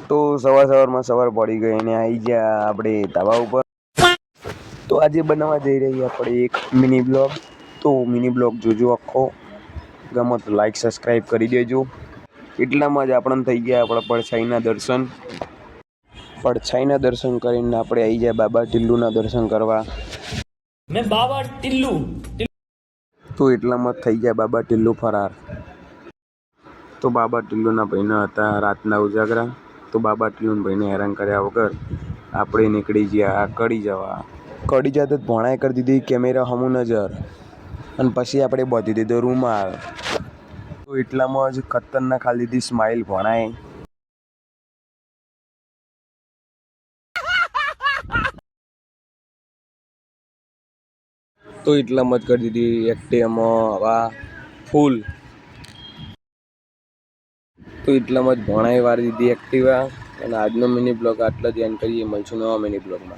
તો સવાર પડી ગઈ અને આવી ગયા આપણે ધાબા ઉપર. તો આજે બનાવવા જઈ રહી આપણે એક મિની બ્લોગ. તો મિની બ્લોગ જોજો આખો. ગમો તો લાઈક સબસ્ક્રાઈબ કરી દેજો. એટલામાં જ આપણને થઈ ગયા આપણા પડછાઈના દર્શન. પડછાઈના દર્શન કરીને આપણે આવી જાય બાબા ટિલ્લુના દર્શન કરવા. મેં બાબા ટિલ્લુ. તો એટલામાં થઈ ગયા બાબા ટિલ્લુ ફરાર. તો બાબા ટિલ્લુના ભાઈના હતા રાતના ઉજાગરા. તો બાબા ટિલ્લુના ભાઈને હેરાન કર્યા વગર આપણે નીકળી ગયા કડી જવા. કડી જતા જ ભોણાએ કરી દીધી કેમેરા હમું નજર. અને પછી આપણે બાંધી દીધો રૂમાલ. તો એટલામાં જ ખતરનાક ખાલી દીધી સ્માઇલ ભોણાએ. તો એટલામાં જ કરી દીધી એક્ટિવામાં હવા ફૂલ. તો એટલામાં જ ભોણાએ વારી દીધી એક્ટિવા. અને આજનો મિની બ્લોગ આટલા જ એન્ડ કરીએ. મળશું નવા મિની બ્લોગમાં.